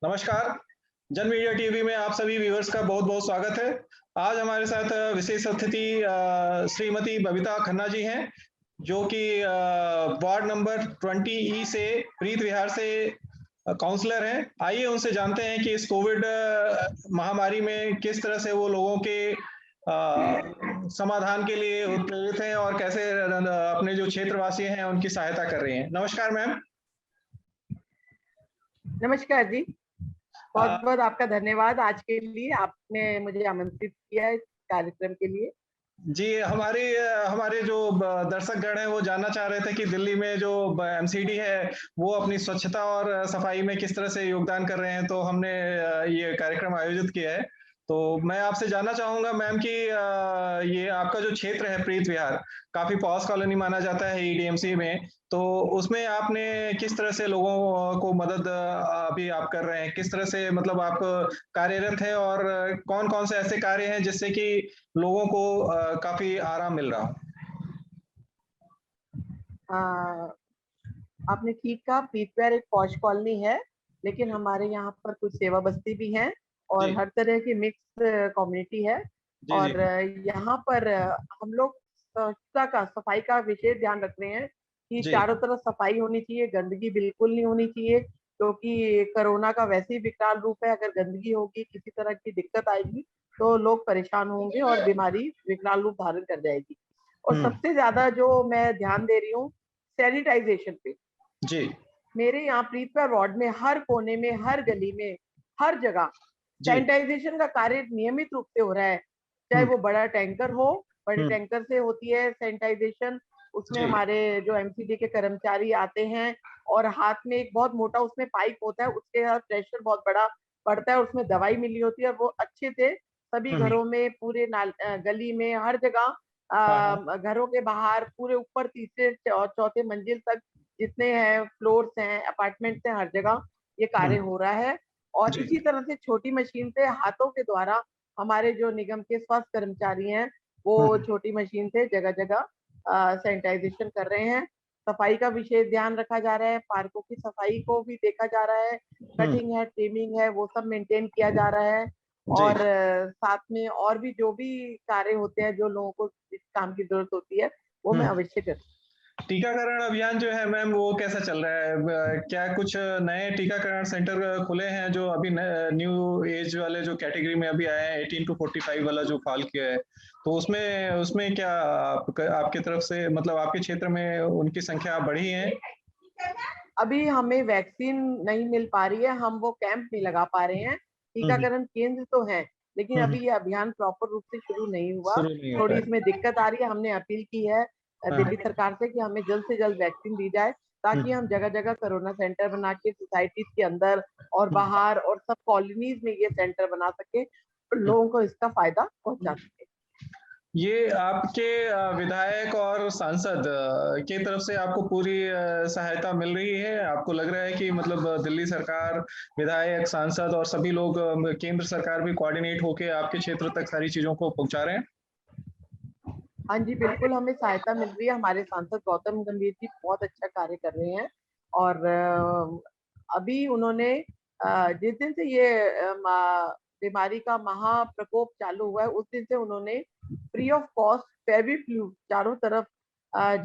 नमस्कार। जन media TV में आप सभी व्यूअर्स का बहुत-बहुत स्वागत है। आज हमारे साथ विशेष अतिथि श्रीमती बबीता खन्ना जी हैं, जो कि वार्ड नंबर 20 ई से प्रीत विहार से काउंसलर हैं। आइए उनसे जानते हैं कि इस कोविड महामारी में किस तरह से वो लोगों के समाधान के लिए प्रेरित हैं और कैसे अपने जो क्षेत्रवासी हैं उनकी सहायता कर रही हैं। नमस्कार मैम। नमस्कार जी, बहुत-बहुत आपका धन्यवाद। आज के लिए आपने मुझे आमंत्रित किया इस कार्यक्रम के लिए। जी, हमारे जो दर्शकगण हैं वो जानना चाह रहे थे कि दिल्ली में जो एमसीडी है वो अपनी स्वच्छता और सफाई में किस तरह से योगदान कर रहे हैं, तो हमने ये कार्यक्रम आयोजित किया है। तो मैं आपसे जानना चाहूँगा मैम कि ये आपका जो क्षेत्र है प्रीत विहार, काफ़ी पॉश कॉलोनी माना जाता है ईडीएमसी में, तो उसमें आपने किस तरह से लोगों को मदद अभी आप कर रहे हैं? किस तरह से मतलब आप कार्यरत हैं और कौन-कौन से ऐसे कार्य हैं जिससे कि लोगों को काफ़ी आराम मिल रहा हो? अ, आपने ठीक कहा, प्रीत विहार एक पॉश कॉलोनी है, लेकिन हमारे यहाँ पर कुछ सेवा बस्ती भी हैं और जी। हर तरह की मिक्स कम्युनिटी है। जी, जी। और यहाँ पर हम लोग सफाई का विशेष ध्यान रख रहे हैं कि जी। चारों तरफ सफाई होनी चाहिए, गंदगी बिल्कुल नहीं होनी चाहिए, क्योंकि कोरोना का वैसे ही विकराल रूप है। अगर गंदगी होगी, किसी तरह की दिक्कत आएगी, तो लोग परेशान होंगे और बीमारी विकराल रूप धारण कर जाएगी। और हुँ। सबसे ज़्यादा जो मैं ध्यान दे रही हूँ, सैनिटाइज़ेशन पे। जी। मेरे यहाँ प्रीतविहार वार्ड में हर कोने में, हर गली में, हर जगह जी। सैनिटाइजेशन का कार्य नियमित रूप से हो रहा है। चाहे हुँ, वो बड़ा टैंकर हो, बड़े हुँ। टैंकर से होती है सैनिटाइजेशन। उसमें जी। हमारे जो एमसीडी के कर्मचारी आते हैं और हाथ में एक बहुत मोटा उसमें पाइप होता है, उसके साथ प्रेशर बहुत बड़ा पड़ता है, उसमें दवाई मिली होती है और वो अच्छे से सभी हुँ, हुँ। घरों में, पूरे गली में, हर जगह हाँ, हाँ। घरों के बाहर, पूरे ऊपर तीसरे चौथे मंजिल तक जितने हैं फ्लोर्स हैं, अपार्टमेंट्स हैं, हर जगह ये कार्य हुँ। हो रहा है। और जी। इसी तरह से छोटी मशीन से हाथों के द्वारा हमारे जो निगम के स्वास्थ्य कर्मचारी हैं, हुँ, वो हुँ। छोटी मशीन से जगह-जगह सैनिटाइजेशन कर रहे हैं। सफाई का विशेष ध्यान रखा जा रहा है, पार्कों की सफाई को भी देखा जा रहा है, हुँ। कटिंग है, ट्रिमिंग है, वो सब मेंटेन किया जा रहा है। जी। और साथ में और भी जो भी कार्य होते हैं, जो लोगों को जिस काम की ज़रूरत होती है, वो मैं हुँ। अवश्य करती हूँ। टीकाकरण अभियान जो है मैम वो कैसा चल रहा है? क्या कुछ नए टीकाकरण सेंटर खुले हैं जो अभी न्यू एज वाले जो कैटेगरी में अभी आए हैं 18 टू 45 वाला जो फॉल किया है, तो उसमें उसमें क्या आपकी तरफ से मतलब आपके क्षेत्र में उनकी संख्या बढ़ी है? अभी हमें वैक्सीन नहीं मिल पा रही है, हम वो कैंप नहीं लगा पा रहे हैं। हुँ, हुँ। टीकाकरण केंद्र तो हैं, लेकिन हुँ, अभी हुँ। ये अभियान प्रॉपर रूप से शुरू नहीं हुआ। शुरू नहीं हो थोड़ी पाया। इसमें दिक्कत आ रही है, हमने अपील की है हाँ। दिल्ली सरकार से कि हमें जल्द से जल्द वैक्सीन दी जाए, हुँ, ताकि हम जगह-जगह कोरोना सेंटर बना के सोसाइटीज़ के अंदर और हुँ, बाहर और सब कॉलोनीज़ में ये सेंटर बना सकें, और हुँ। लोगों को इसका फ़ायदा पहुँचा सकें। ये आपके विधायक और सांसद की तरफ से आपको पूरी सहायता मिल रही है? आपको लग रहा है कि मतलब दिल्ली सरकार, विधायक, सांसद और सभी लोग केंद्र सरकार भी कोऑर्डिनेट होके आपके क्षेत्र तक सारी चीज़ों को पहुँचा रहे हैं? हाँ जी, बिल्कुल हमें सहायता मिल रही है। हमारे सांसद गौतम गंभीर जी बहुत अच्छा कार्य कर रहे हैं और अभी उन्होंने जिस दिन से ये बीमारी का महाप्रकोप चालू हुआ है, उस दिन से उन्होंने फ्री ऑफ कॉस्ट फेविफ्लू चारों तरफ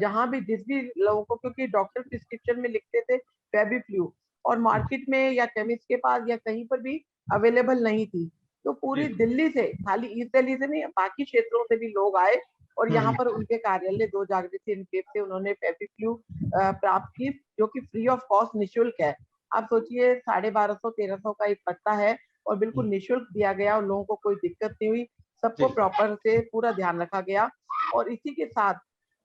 जहाँ भी जिस भी लोगों को, क्योंकि डॉक्टर प्रिस्क्रिप्शन में लिखते थे फेविफ्लू और मार्केट में या केमिस्ट के पास या कहीं पर भी अवेलेबल नहीं थी। तो जी। पूरी दिल्ली से, खाली ईस्ट दिल्ली से नहीं, बाकी क्षेत्रों से भी लोग आए और हुँ, यहाँ हुँ। पर उनके कार्यालय 2 जागृति इनकेप से उन्होंने फेविफ्लू प्राप्त की, जो कि फ्री ऑफ कॉस्ट निःशुल्क है। आप सोचिए 1250-1300 का एक पत्ता है और हुँ। बिल्कुल निःशुल्क दिया गया और लोगों को कोई दिक्कत नहीं हुई। सबको जी। प्रॉपर से पूरा ध्यान रखा गया और इसी के साथ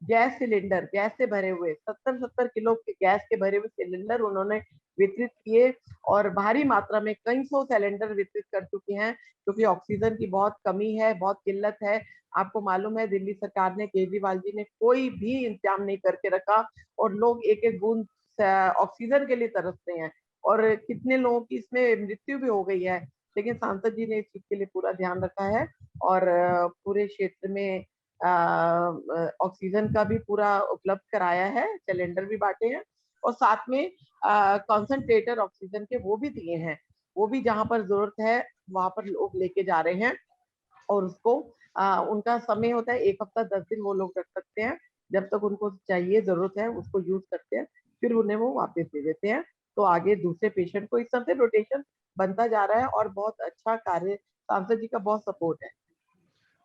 गैस सिलेंडर, गैस से भरे हुए 70-70 किलो के गैस के भरे हुए सिलेंडर उन्होंने वितरित किए और भारी मात्रा में कई सौ सिलेंडर वितरित कर चुके हैं, क्योंकि ऑक्सीजन की बहुत कमी है, बहुत किल्लत है। आपको मालूम है दिल्ली सरकार ने, केजरीवाल जी ने कोई भी इंतजाम नहीं करके रखा और लोग एक-एक बूंद ऑक्सीजन के लिए तरसते हैं और कितने लोगों की इसमें मृत्यु भी हो गई है। लेकिन सांसद जी ने इस चीज़ के लिए पूरा ध्यान रखा है और पूरे क्षेत्र में ऑक्सीजन का भी पूरा उपलब्ध कराया है, सिलेंडर भी बाँटे हैं और साथ में कंसंट्रेटर ऑक्सीजन के वो भी दिए हैं। वो भी जहाँ पर जरूरत है वहां पर लोग लेके जा रहे हैं, और उसको उनका समय होता है 1 हफ्ता 10 दिन वो लोग रख सकते हैं, जब तक उनको चाहिए जरूरत है उसको यूज करते हैं, फिर उन्हें वो वापस दे देते हैं। तो आगे दूसरे पेशेंट को इस तरह से रोटेशन बनता जा रहा है, और बहुत अच्छा कार्य, सांसद जी का बहुत सपोर्ट है।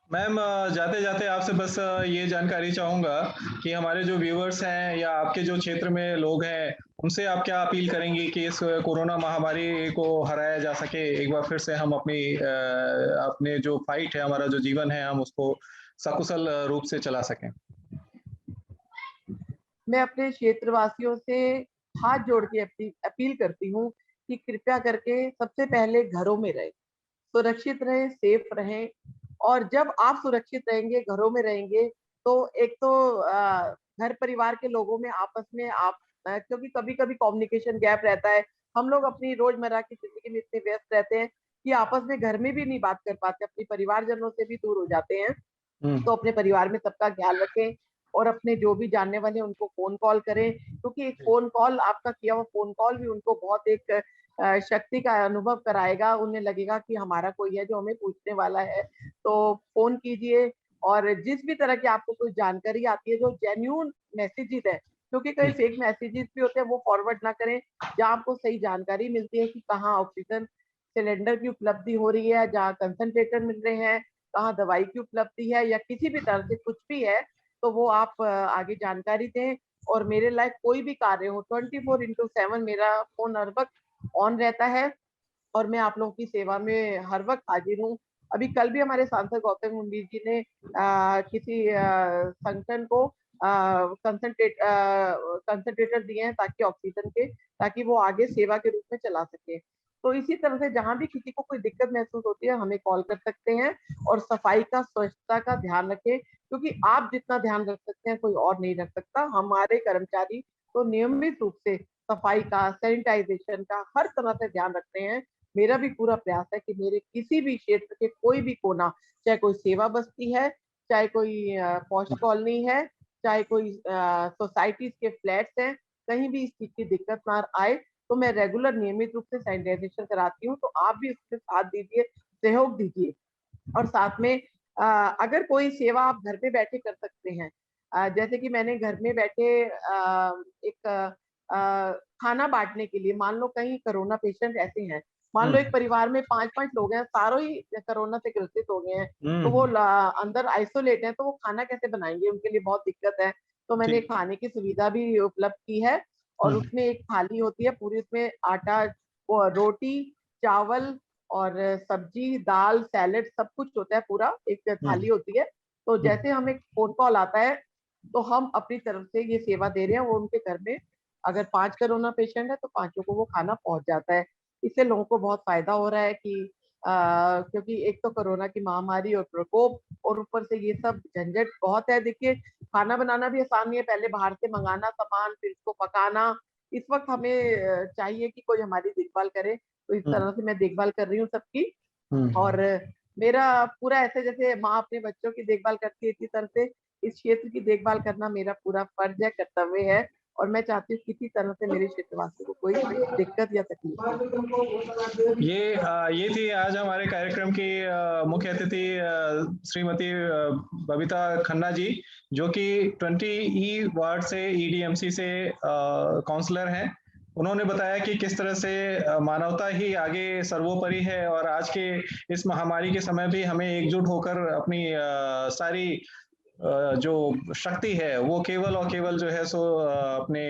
मैम, जाते-जाते आपसे बस ये जानकारी चाहूँगा कि हमारे जो व्यूअर्स हैं या आपके जो क्षेत्र में लोग हैं, उनसे आप क्या अपील करेंगी कि इस कोरोना महामारी को हराया जा सके? एक बार फिर से हम अपने जो फ़ाइट है, हमारा जो जीवन है, हम उसको सकुशल रूप से चला सकें। मैं अपने क्षेत्रवासियों से हाथ जोड़ के अपील करती हूँ कि कृपया करके सबसे पहले घरों में रहें, सुरक्षित रहें, सेफ रहें। और जब आप सुरक्षित रहेंगे, घरों में रहेंगे, तो एक तो घर परिवार के लोगों में आपस में आप क्योंकि कभी-कभी कम्युनिकेशन गैप रहता है। हम लोग अपनी रोजमर्रा की ज़िंदगी में इतने व्यस्त रहते हैं कि आपस में घर में भी नहीं बात कर पाते, अपने परिवारजनों से भी दूर हो जाते हैं। हुँ। तो अपने परिवार में सबका ख्याल रखें, और अपने जो भी जानने वाले हैं उनको फ़ोन कॉल करें, क्योंकि एक फ़ोन कॉल, आपका किया हुआ फ़ोन कॉल भी उनको बहुत एक शक्ति का अनुभव कराएगा। उन्हें लगेगा कि हमारा कोई है जो हमें पूछने वाला है। तो फ़ोन कीजिए, और जिस भी तरह की आपको कोई जानकारी आती है जो जेन्युइन मैसेजेज़ है, क्योंकि कई हुँ। फेक मैसेजेज़ भी होते हैं, वो फॉरवर्ड ना करें। जहाँ आपको सही जानकारी मिलती है कि कहाँ ऑक्सीजन सिलेंडर की उपलब्धि हो रही है, जहाँ कंसंट्रेटर मिल रहे हैं, कहाँ दवाई की उपलब्धि है, या किसी भी तरह से कुछ भी है, तो वो आप आगे जानकारी दें। और मेरे लायक कोई भी कार्य हो, 24/7 मेरा फ़ोन हर वक़्त ऑन रहता है, और मैं आप लोगों की सेवा में हर वक़्त हाज़िर हूँ। अभी कल भी हमारे सांसद गौतम गंभीर जी ने किसी संगठन को कंसंट्रेटर दिए हैं, ताकि ऑक्सीजन के, ताकि वो आगे सेवा के रूप में चला सकें। तो इसी तरह से जहाँ भी किसी को कोई दिक्कत महसूस होती है, हमें कॉल कर सकते हैं, और सफाई का, स्वच्छता का ध्यान रखें, क्योंकि आप जितना ध्यान रख सकते हैं कोई और नहीं रख सकता। हमारे कर्मचारी तो नियमित रूप से सफाई का, सैनिटाइजेशन का हर तरह से ध्यान रखते हैं। मेरा भी पूरा प्रयास है कि मेरे किसी भी क्षेत्र के कोई भी कोना, चाहे कोई सेवा बस्ती है, चाहे कोई पॉश कॉलोनी है, चाहे कोई सोसाइटीज़ के फ्लैट्स हैं, कहीं भी इस चीज़ की दिक्कत ना आए। तो मैं रेगुलर नियमित रूप से सैनिटाइजेशन कराती हूँ, तो आप भी उसमें साथ दीजिए, सहयोग दीजिए। और साथ में अगर कोई सेवा आप घर पे बैठे कर सकते हैं, जैसे कि मैंने घर में बैठे एक खाना बाँटने के लिए, मान लो कहीं कोरोना पेशेंट ऐसे हैं, मान हुँ। लो एक परिवार में 5-5 लोग हैं, सारों ही कोरोना से ग्रसित हो गए हैं, तो वो हुँ। अंदर आइसोलेट हैं, तो वो खाना कैसे बनाएँगे? उनके लिए बहुत दिक्कत है। तो मैंने जी। खाने की सुविधा भी उपलब्ध की है, और हुँ। उसमें एक थाली होती है पूरी, उसमें आटा, वो रोटी, चावल और सब्जी, दाल, सैलेड सब कुछ होता है, पूरा एक हुँ। थाली होती है। तो हुँ। जैसे हमें फ़ोन कॉल आता है, तो हम अपनी तरफ से ये सेवा दे रहे हैं, वो उनके घर में अगर 5 कोरोना पेशेंट है, तो पाँचों को वो खाना पहुँच जाता है। इससे लोगों को बहुत फ़ायदा हो रहा है कि क्योंकि एक तो कोरोना की महामारी और प्रकोप, और ऊपर से ये सब झंझट बहुत है। देखिए, खाना बनाना भी आसान नहीं है, पहले बाहर से मँगाना सामान, फिर उसको पकाना। इस वक़्त हमें चाहिए कि कोई हमारी देखभाल करे, तो इस हुँ। तरह से मैं देखभाल कर रही हूँ सबकी। और हुँ। मेरा पूरा ऐसे, जैसे माँ अपने बच्चों की देखभाल करती है, इसी तरह से इस क्षेत्र की देखभाल करना मेरा पूरा फर्ज़ है, कर्तव्य है, और मैं चाहती हूँ किसी तरह से मेरे क्षेत्रवासियों को कोई दिक्कत या तकलीफ ना हो। ये थी आज हमारे कार्यक्रम की मुख्य अतिथि श्रीमती बबीता खन्ना जी, जो कि 20 ई वार्ड से ईडीएमसी से काउंसलर हैं। उन्होंने बताया कि किस तरह से मानवता ही आगे सर्वोपरि है, और आज के इस महामारी के समय भी हमें एकजुट होकर अपनी सारी जो शक्ति है वो केवल और केवल जो है सो अपने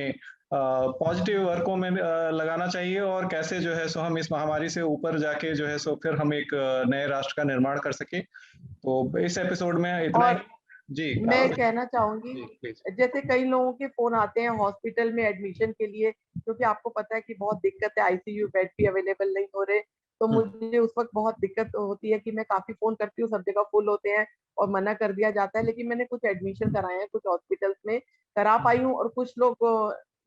पॉजिटिव वर्कों में लगाना चाहिए, और कैसे जो है सो हम इस महामारी से ऊपर जाके जो है सो फिर हम एक नए राष्ट्र का निर्माण कर सके। तो इस एपिसोड में इतना ही। और जी, मैं आप। कहना चाहूँगी, जी, प्लीज़। जैसे कई लोगों के फ़ोन आते हैं हॉस्पिटल में एडमिशन के लिए, क्योंकि आपको पता है कि बहुत दिक्कत है, आईसीयू बेड भी अवेलेबल नहीं हो रहे। तो हुँ। मुझे उस वक़्त बहुत दिक्कत होती है कि मैं काफ़ी फ़ोन करती हूँ, सब जगह फुल होते हैं और मना कर दिया जाता है। लेकिन मैंने कुछ एडमिशन कराए हैं, कुछ हॉस्पिटल्स में करा हुँ। पाई हूँ, और कुछ लोग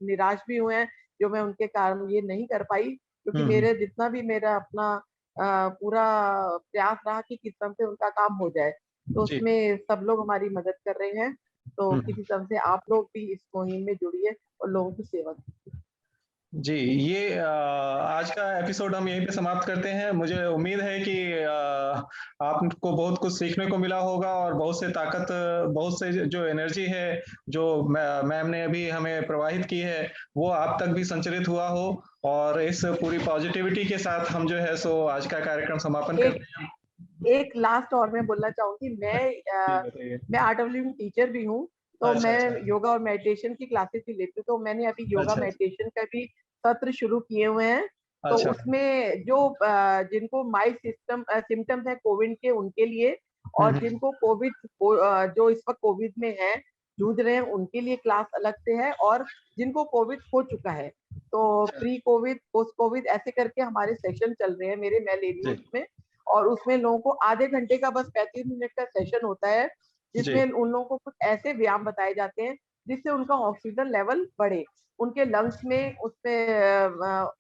निराश भी हुए हैं, जो मैं उनके कारण ये नहीं कर पाई, क्योंकि हुँ। हुँ। मेरे जितना भी मेरा अपना पूरा प्रयास रहा कि किस तरह से उनका काम हो जाए। तो जी। उसमें सब लोग हमारी मदद कर रहे हैं। तो हुँ। किसी तरह से आप लोग भी इस मुहिम में जुड़िए और लोगों की सेवा कीजिए। जी, ये आज का एपिसोड हम यहीं पे समाप्त करते हैं। मुझे उम्मीद है कि आपको बहुत कुछ सीखने को मिला होगा और बहुत से जो एनर्जी है, जो मैम ने अभी हमें प्रवाहित की है, वो आप तक भी संचरित हुआ हो और इस पूरी पॉजिटिविटी के साथ हम जो है सो आज का कार्यक्रम समापन एक करते हैं। एक लास्ट और मैं बोलना चाहूंगी, जी, बताइए। मैं आर्ट ऑफ लिविंग टीचर भी हूँ, तो अच्छा, अच्छा। मैं योगा और मेडिटेशन की क्लासेस भी लेती हूँ। तो मैंने अभी योगा अच्छा, अच्छा। मेडिटेशन का भी सत्र शुरू किए हुए हैं। तो अच्छा। उसमें जो जिनको माइल्ड सिम्टम्स है कोविड के, उनके लिए, हुँ, और हुँ। जिनको जो इस वक्त कोविड में है, जूझ रहे हैं, उनके लिए क्लास अलग से है। और जिनको कोविड हो चुका है, तो अच्छा। प्री कोविड, पोस्ट कोविड, ऐसे करके हमारे सेशन चल रहे हैं मेरे, मैं ले रही हूँ जी, उसमें। और उसमें लोगों को आधे घंटे का बस 35 मिनट का सेशन होता है, जी। जिसमें उन लोगों को कुछ ऐसे व्यायाम बताए जाते हैं जिससे उनका ऑक्सीजन लेवल बढ़े, उनके लंग्स में, उसमें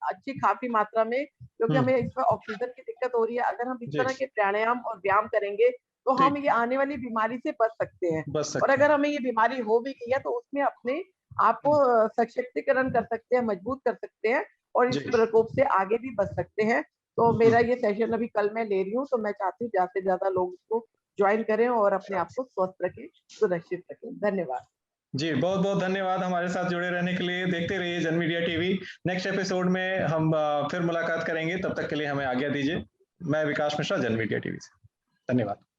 अच्छी काफी मात्रा में, क्योंकि हुँ, हमें इस पर ऑक्सीजन की दिक्कत हो रही है। अगर हम इस जी, तरह के प्राणायाम और व्यायाम करेंगे तो हम ठीक, ये आने वाली बीमारी से बच सकते हैं। बच और सकते अगर हैं। हमें ये बीमारी हो भी गई है तो उसमें अपने आप को हुँ, सशक्तिकरण कर सकते हैं, मजबूत कर सकते हैं, और इस जी, प्रकोप से आगे भी बच सकते हैं। तो हुँ, मेरा ये सेशन अभी कल मैं ले रही हूँ, तो मैं चाहती हूँ ज्यादा से ज्यादा लोग इसको ज्वाइन करें और अपने आप को स्वस्थ रखें, सुरक्षित रखें। धन्यवाद। जी, बहुत-बहुत धन्यवाद हमारे साथ जुड़े रहने के लिए। देखते रहिए जन मीडिया टीवी। नेक्स्ट एपिसोड में हम फिर मुलाकात करेंगे, तब तक के लिए हमें आज्ञा दीजिए। मैं विकास मिश्रा, जन मीडिया टीवी से। धन्यवाद।